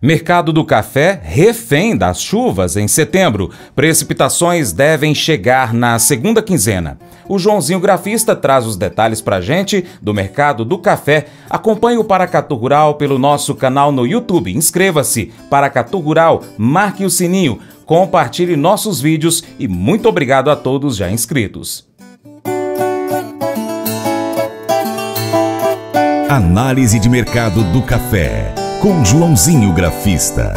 Mercado do café refém das chuvas em setembro. Precipitações devem chegar na segunda quinzena. O Joãozinho Grafista traz os detalhes pra gente do mercado do café. Acompanhe o Paracatu Rural pelo nosso canal no YouTube. Inscreva-se, Paracatu Rural, marque o sininho, compartilhe nossos vídeos e muito obrigado a todos já inscritos. Análise de mercado do café, com Joãozinho Grafista.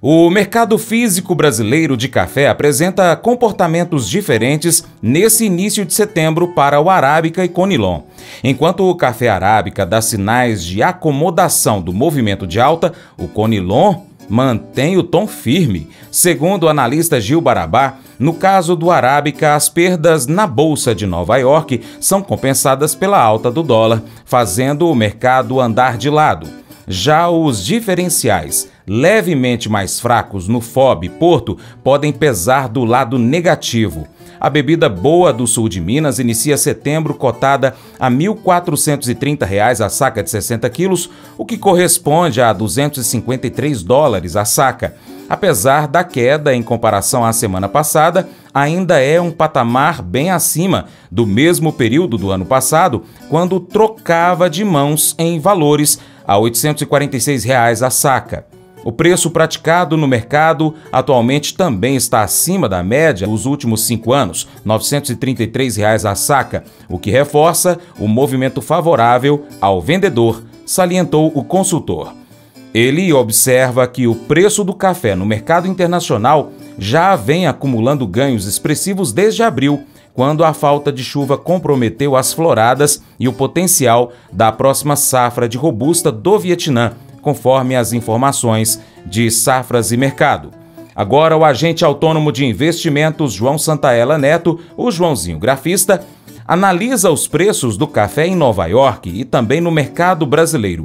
O mercado físico brasileiro de café apresenta comportamentos diferentes nesse início de setembro para o Arábica e Conilon. Enquanto o café Arábica dá sinais de acomodação do movimento de alta, o Conilon mantém o tom firme. Segundo o analista Gil Barabá, no caso do Arábica, as perdas na Bolsa de Nova York são compensadas pela alta do dólar, fazendo o mercado andar de lado. Já os diferenciais, levemente mais fracos no FOB Porto, podem pesar do lado negativo. A bebida boa do sul de Minas inicia setembro cotada a R$ 1.430 a saca de 60 quilos, o que corresponde a $253 a saca. Apesar da queda em comparação à semana passada, ainda é um patamar bem acima do mesmo período do ano passado, quando trocava de mãos em valores a R$ 846 a saca. O preço praticado no mercado atualmente também está acima da média dos últimos 5 anos, R$ 933 a saca, o que reforça o movimento favorável ao vendedor, salientou o consultor. Ele observa que o preço do café no mercado internacional já vem acumulando ganhos expressivos desde abril, quando a falta de chuva comprometeu as floradas e o potencial da próxima safra de robusta do Vietnã, conforme as informações de Safras e Mercado. Agora, o agente autônomo de investimentos João Santaella Neto, o Joãozinho Grafista, analisa os preços do café em Nova York e também no mercado brasileiro.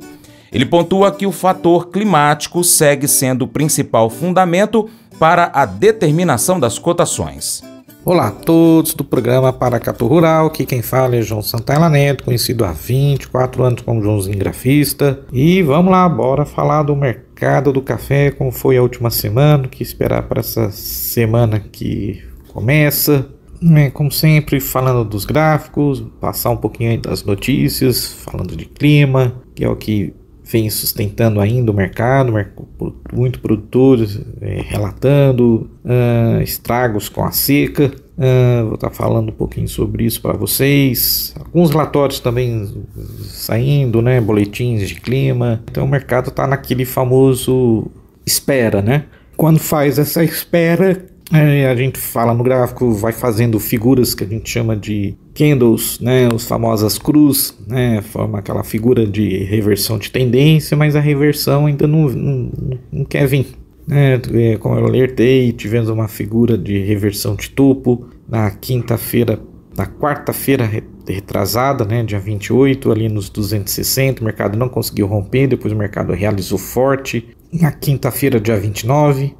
Ele pontua que o fator climático segue sendo o principal fundamento para a determinação das cotações. Olá a todos do programa Paracatu Rural, aqui quem fala é João Santaella Neto, conhecido há 24 anos como Joãozinho Grafista. E vamos lá, bora falar do mercado do café, como foi a última semana, o que esperar para essa semana que começa. Como sempre, falando dos gráficos, passar um pouquinho aí das notícias, falando de clima, que é o que vem sustentando ainda o mercado, muitos produtores relatando estragos com a seca. Vou estar falando um pouquinho sobre isso para vocês. Alguns relatórios também saindo, né? Boletins de clima. Então o mercado está naquele famoso espera, né? Quando faz essa espera, a gente fala no gráfico, vai fazendo figuras que a gente chama de candles, né, as famosas cruz, né, forma aquela figura de reversão de tendência, mas a reversão ainda não quer vir, né? Como eu alertei, tivemos uma figura de reversão de topo na quarta-feira retrasada, né, dia 28, ali nos 260, o mercado não conseguiu romper, depois o mercado realizou forte na quinta-feira, dia 29,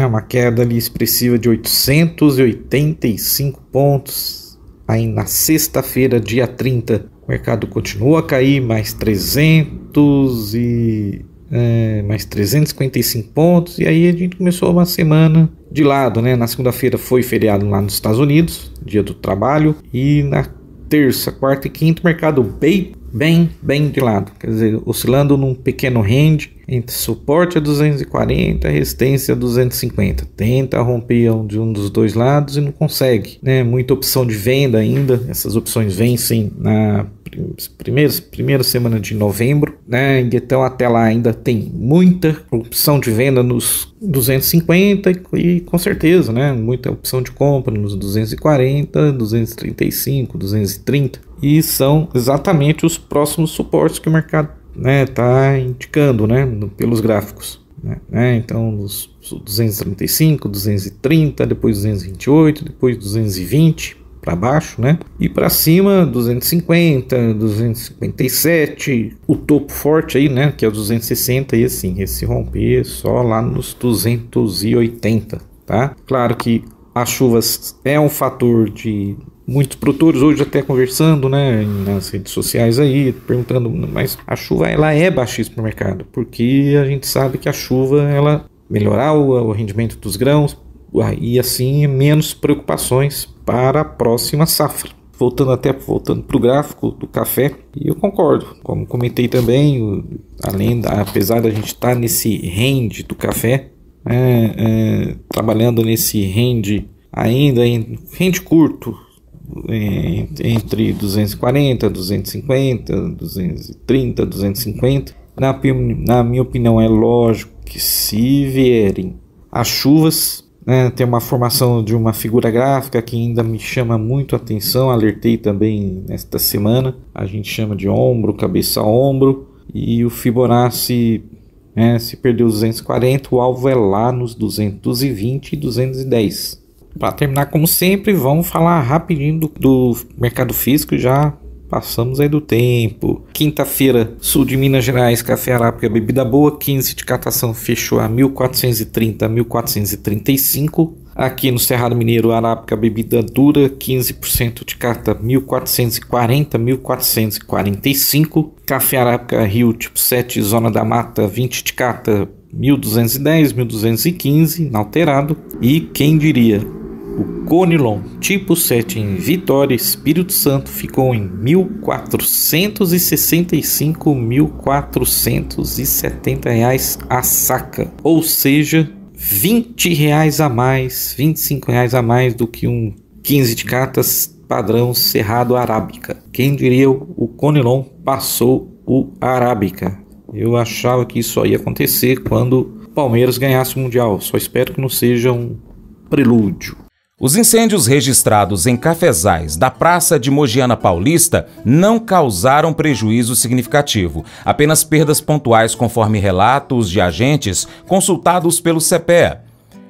uma queda ali expressiva de 885 pontos. Aí na sexta-feira, dia 30, o mercado continua a cair mais 355 pontos. E aí a gente começou uma semana de lado, né? Na segunda-feira foi feriado lá nos Estados Unidos, dia do trabalho. E na terça, quarta e quinta, o mercado bem de lado. Quer dizer, oscilando num pequeno range entre suporte a 240 e resistência a 250. Tenta romper de um dos dois lados e não consegue, né? Muita opção de venda ainda. Essas opções vencem na primeira semana de novembro, né? Então até lá ainda tem muita opção de venda nos 250 e com certeza, né? Muita opção de compra nos 240, 235, 230. E são exatamente os próximos suportes que o mercado tá indicando, né, pelos gráficos, né? Então os 235, 230, depois 228, depois 220 para baixo, né? E para cima 250, 257, o topo forte aí, né, que é o 260 e assim, esse romper só lá nos 280, tá? Claro que as chuvas é um fator de muitos produtores hoje até conversando, né, nas redes sociais aí, perguntando, mas a chuva ela é baixíssima para o mercado, porque a gente sabe que a chuva ela melhorar o rendimento dos grãos e assim menos preocupações para a próxima safra. Voltando para o gráfico do café, e eu concordo, como comentei também, apesar da gente estar nesse range do café, trabalhando nesse range ainda em range curto, entre 240, 250, 230, 250. Na minha opinião, é lógico que se vierem as chuvas, tem uma formação de uma figura gráfica que ainda me chama muito a atenção, alertei também nesta semana, a gente chama de ombro, cabeça a ombro, e o Fibonacci, se perdeu 240, o alvo é lá nos 220 e 210. Para terminar, como sempre, vamos falar rapidinho do mercado físico, já passamos aí do tempo. Quinta-feira, sul de Minas Gerais, café arábica, bebida boa, 15 de catação, fechou a 1.430, 1.435. Aqui no Cerrado Mineiro, arábica, bebida dura, 15% de cata, 1.440, 1.445. Café arábica Rio, tipo 7, Zona da Mata, 20 de cata, 1.210, 1.215, inalterado. E quem diria, o Conilon tipo 7 em Vitória, Espírito Santo, ficou em 1.465, 1.470 reais a saca, ou seja, 20 reais a mais, 25 reais a mais do que um 15 de catas padrão Cerrado Arábica. Quem diria, o Conilon passou o Arábica. Eu achava que isso só ia acontecer quando o Palmeiras ganhasse o Mundial. Só espero que não seja um prelúdio. Os incêndios registrados em cafezais da Praça de Mogiana Paulista não causaram prejuízo significativo, apenas perdas pontuais conforme relatos de agentes consultados pelo CPEA.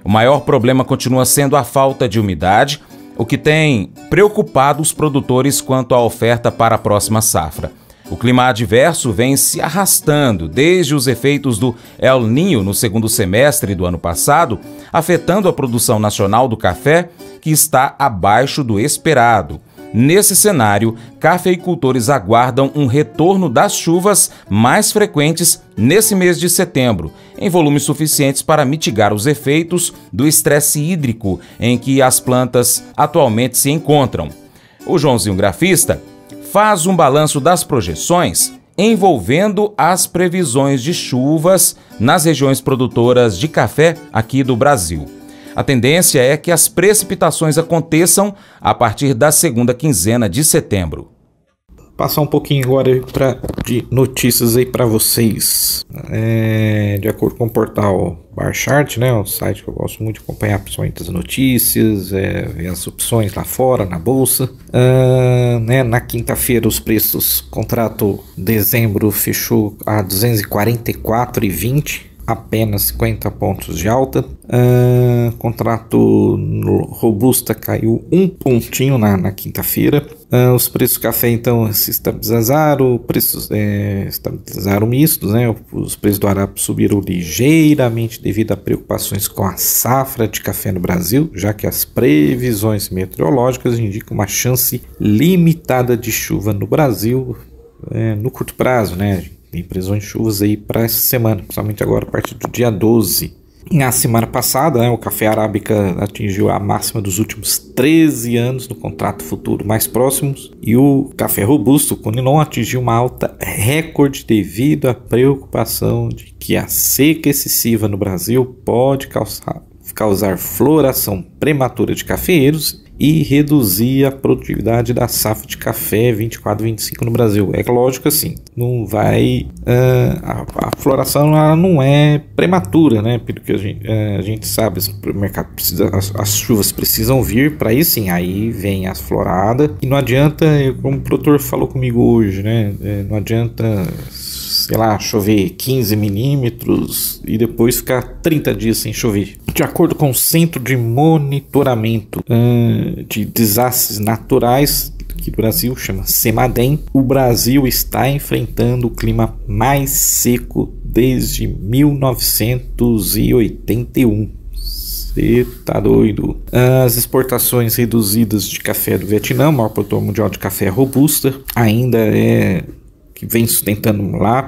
O maior problema continua sendo a falta de umidade, o que tem preocupado os produtores quanto à oferta para a próxima safra. O clima adverso vem se arrastando desde os efeitos do El Niño no segundo semestre do ano passado, afetando a produção nacional do café, que está abaixo do esperado. Nesse cenário, cafeicultores aguardam um retorno das chuvas mais frequentes nesse mês de setembro, em volumes suficientes para mitigar os efeitos do estresse hídrico em que as plantas atualmente se encontram. O Joãozinho Grafista faz um balanço das projeções envolvendo as previsões de chuvas nas regiões produtoras de café aqui do Brasil. A tendência é que as precipitações aconteçam a partir da segunda quinzena de setembro. Passar um pouquinho agora de notícias aí para vocês. De acordo com o portal Barchart, um site que eu gosto muito de acompanhar, principalmente as notícias, ver as opções lá fora, na bolsa. Na quinta-feira, os preços, contrato dezembro fechou a 244,20, apenas 50 pontos de alta. Contrato robusta caiu um pontinho na quinta-feira. Os preços do café então se estabilizaram, estabilizaram mistos, Os preços do arábica subiram ligeiramente devido a preocupações com a safra de café no Brasil, já que as previsões meteorológicas indicam uma chance limitada de chuva no Brasil no curto prazo, Tem previsões de chuvas aí para essa semana, principalmente agora a partir do dia 12. Na semana passada, o café arábica atingiu a máxima dos últimos 13 anos no contrato futuro mais próximos, e o café robusto, o Conilon, atingiu uma alta recorde devido à preocupação de que a seca excessiva no Brasil pode causar floração prematura de cafeeiros e reduzir a produtividade da safra de café 24-25 no Brasil. É lógico assim, não vai... a floração ela não é prematura, porque a gente sabe, o mercado precisa, as chuvas precisam vir para isso sim, aí vem a florada, e não adianta, como o produtor falou comigo hoje, não adianta, sei lá, chover 15 milímetros e depois ficar 30 dias sem chover. De acordo com o Centro de Monitoramento de Desastres Naturais aqui do Brasil, chama CEMADEM, o Brasil está enfrentando o clima mais seco desde 1981. Você tá doido. As exportações reduzidas de café do Vietnã, o maior produtor mundial de café robusta, ainda é que vem sustentando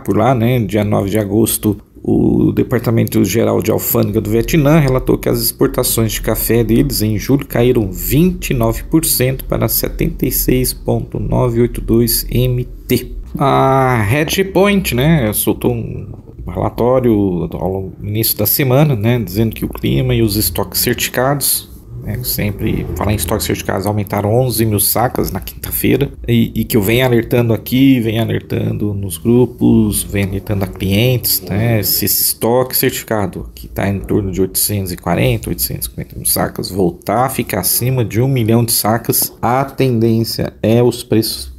por lá, né? Dia 9 de agosto, o Departamento Geral de Alfândega do Vietnã relatou que as exportações de café deles em julho caíram 29% para 76,982 MT. A Hedgepoint, né, soltou um relatório ao início da semana, né, dizendo que o clima e os estoques certificados, né, sempre falar em estoques certificados, aumentaram 11 mil sacas na quinta-feira, e que eu venho alertando aqui, venho alertando nos grupos, venho alertando a clientes, né, se esse estoque certificado, que está em torno de 840 mil sacas, voltar a ficar acima de 1 milhão de sacas, a tendência é os preços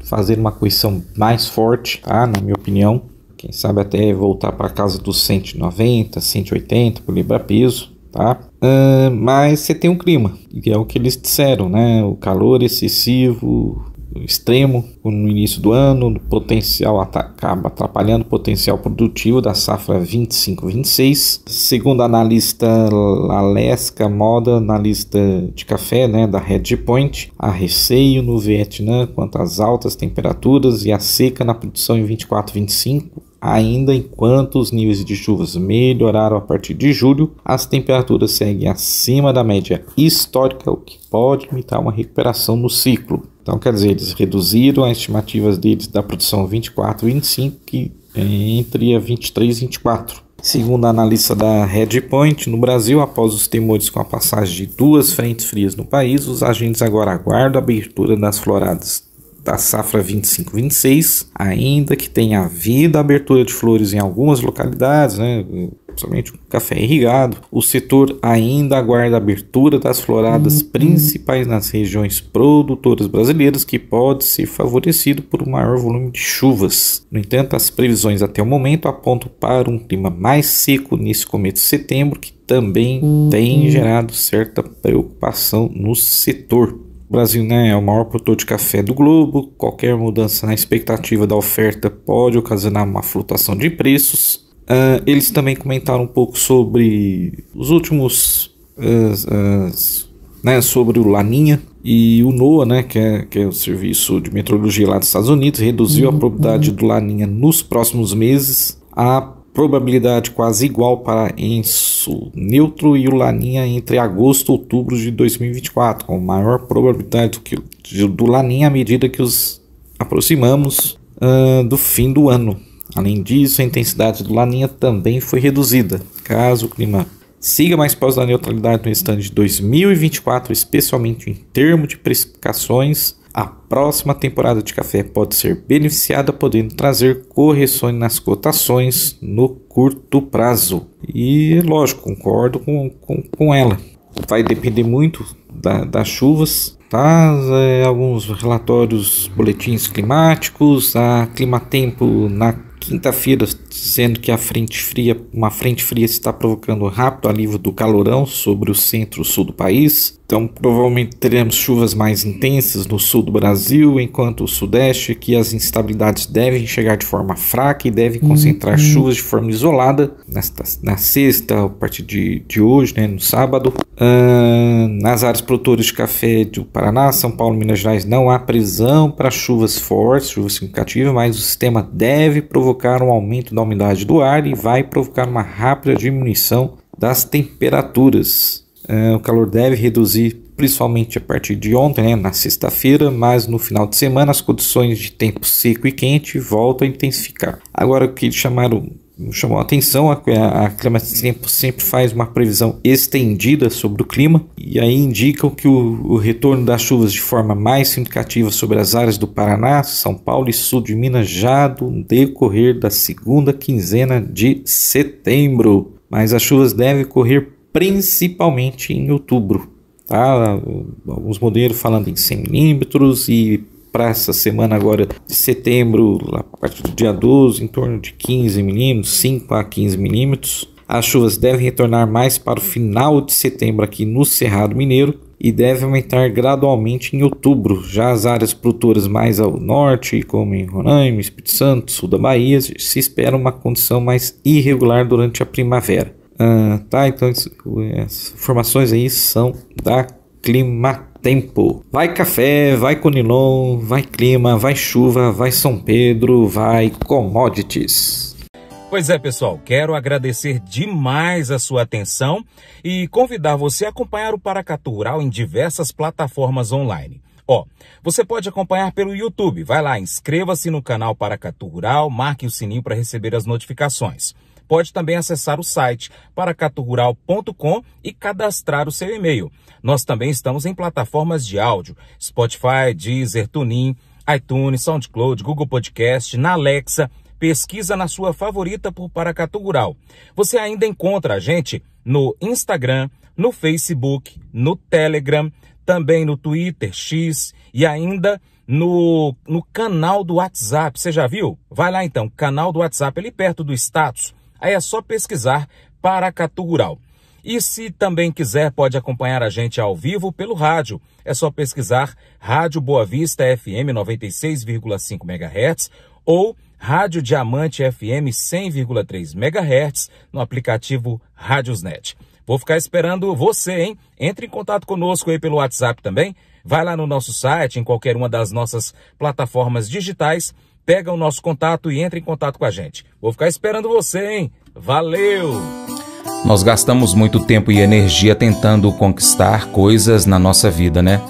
fazer uma correção mais forte, tá? Na minha opinião, quem sabe até voltar para casa dos 190, 180 por libra-peso, tá? Mas você tem um clima, que é o que eles disseram, né? O calor excessivo, extremo no início do ano, o potencial acaba atrapalhando o potencial produtivo da safra 25-26. Segundo a analista Aleska Moda, analista de café, né, da Hedgepoint, há receio no Vietnã quanto às altas temperaturas e a seca na produção em 24-25. Ainda enquanto os níveis de chuvas melhoraram a partir de julho, as temperaturas seguem acima da média histórica, o que pode limitar uma recuperação no ciclo. Então, quer dizer, eles reduziram as estimativas deles da produção 24-25 entre a 23 e 24. Segundo a analista da Hedgepoint, no Brasil, após os temores com a passagem de 2 frentes frias no país, os agentes agora aguardam a abertura das floradas da safra 25-26, ainda que tenha havido a abertura de flores em algumas localidades, né, principalmente o café irrigado, o setor ainda aguarda a abertura das floradas principais nas regiões produtoras brasileiras, que pode ser favorecido por um maior volume de chuvas. No entanto, as previsões até o momento apontam para um clima mais seco nesse começo de setembro, que também tem gerado certa preocupação no setor. O Brasil, né, é o maior produtor de café do globo. Qualquer mudança na expectativa da oferta pode ocasionar uma flutuação de preços. Eles também comentaram um pouco sobre os últimos, né, sobre o Laninha e o NOAA, né, que é o serviço de meteorologia lá dos Estados Unidos, reduziu a probabilidade do Laninha nos próximos meses. A probabilidade quase igual para Enso neutro e o Laninha entre agosto e outubro de 2024, com maior probabilidade do Laninha à medida que os aproximamos do fim do ano. Além disso, a intensidade do Laninha também foi reduzida. Caso o clima siga mais próximo da neutralidade no restante de 2024, especialmente em termos de precipitações, a próxima temporada de café pode ser beneficiada, podendo trazer correções nas cotações no curto prazo. E, lógico, concordo com ela. Vai depender muito das chuvas, tá? Alguns relatórios, boletins climáticos, a Climatempo na quinta-feira dizendo que uma frente fria está provocando rápido alívio do calorão sobre o centro-sul do país. Então, provavelmente teremos chuvas mais intensas no sul do Brasil, enquanto o sudeste, que as instabilidades devem chegar de forma fraca e devem concentrar chuvas de forma isolada na sexta, a partir de hoje, né, no sábado. Nas áreas produtoras de café do Paraná, São Paulo e Minas Gerais não há previsão para chuvas fortes, chuvas significativas, mas o sistema deve provocar um aumento da umidade do ar e vai provocar uma rápida diminuição das temperaturas. O calor deve reduzir principalmente a partir de ontem, né, na sexta-feira, mas no final de semana as condições de tempo seco e quente voltam a intensificar. Agora, o que chamou a atenção, a Climatempo sempre faz uma previsão estendida sobre o clima, e aí indicam que o retorno das chuvas de forma mais significativa sobre as áreas do Paraná, São Paulo e sul de Minas já no decorrer da segunda quinzena de setembro. Mas as chuvas devem ocorrer principalmente em outubro, tá? Alguns modelos falando em 100 milímetros e para essa semana agora de setembro, a partir do dia 12, em torno de 15 milímetros, 5 a 15 milímetros. As chuvas devem retornar mais para o final de setembro aqui no Cerrado Mineiro e devem aumentar gradualmente em outubro. Já as áreas produtoras mais ao norte, como em Roraima, Espírito Santo, sul da Bahia, se espera uma condição mais irregular durante a primavera. Tá, então as informações aí são da Climatempo. Vai café, vai Conilon, vai clima, vai chuva, vai São Pedro, vai commodities. Pois é, pessoal, quero agradecer demais a sua atenção e convidar você a acompanhar o Paracatu Rural em diversas plataformas online. Você pode acompanhar pelo YouTube. Vai lá, inscreva-se no canal Paracatu Rural, marque o sininho para receber as notificações. Pode também acessar o site paracaturural.com e cadastrar o seu e-mail. Nós também estamos em plataformas de áudio, Spotify, Deezer, TuneIn, iTunes, SoundCloud, Google Podcast, na Alexa. Pesquisa na sua favorita por Paracatu Rural. Você ainda encontra a gente no Instagram, no Facebook, no Telegram, também no Twitter, X e ainda no canal do WhatsApp. Você já viu? Vai lá então, canal do WhatsApp, ali perto do status. Aí é só pesquisar Paracatu Rural. E se também quiser, pode acompanhar a gente ao vivo pelo rádio. É só pesquisar Rádio Boa Vista FM 96,5 MHz ou Rádio Diamante FM 100,3 MHz no aplicativo Rádiosnet. Vou ficar esperando você, hein? Entre em contato conosco aí pelo WhatsApp também. Vai lá no nosso site, em qualquer uma das nossas plataformas digitais, pega o nosso contato e entre em contato com a gente. Vou ficar esperando você, hein? Valeu! Nós gastamos muito tempo e energia tentando conquistar coisas na nossa vida, né?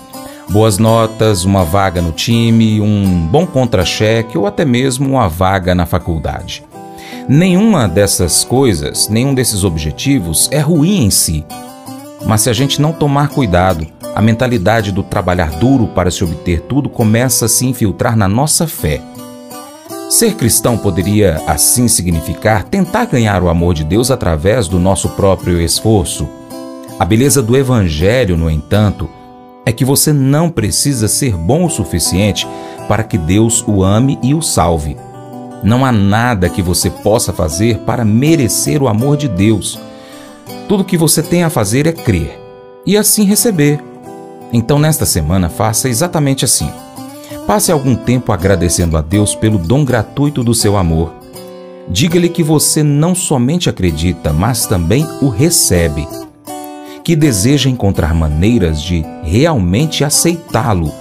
Boas notas, uma vaga no time, um bom contra-cheque ou até mesmo uma vaga na faculdade. Nenhuma dessas coisas, nenhum desses objetivos é ruim em si. Mas se a gente não tomar cuidado, a mentalidade do trabalhar duro para se obter tudo começa a se infiltrar na nossa fé. Ser cristão poderia, assim, significar tentar ganhar o amor de Deus através do nosso próprio esforço. A beleza do Evangelho, no entanto, é que você não precisa ser bom o suficiente para que Deus o ame e o salve. Não há nada que você possa fazer para merecer o amor de Deus. Tudo que você tem a fazer é crer e assim receber. Então, nesta semana, faça exatamente assim. Passe algum tempo agradecendo a Deus pelo dom gratuito do seu amor. Diga-lhe que você não somente acredita, mas também o recebe. Que deseja encontrar maneiras de realmente aceitá-lo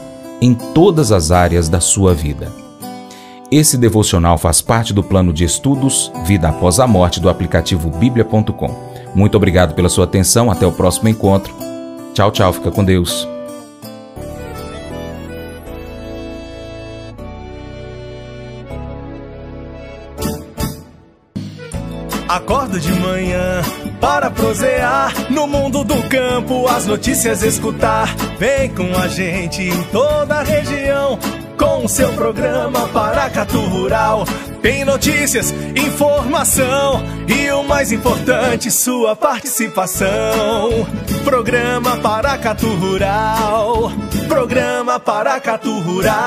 em todas as áreas da sua vida. Esse devocional faz parte do plano de estudos Vida Após a Morte do aplicativo biblia.com. Muito obrigado pela sua atenção, até o próximo encontro. Tchau, tchau, fica com Deus. Acordo de manhã para prosear no mundo do campo, as notícias escutar. Vem com a gente em toda a região com o seu programa Paracatu Rural. Tem notícias, informação e o mais importante, sua participação. Programa Paracatu Rural. Programa Paracatu Rural.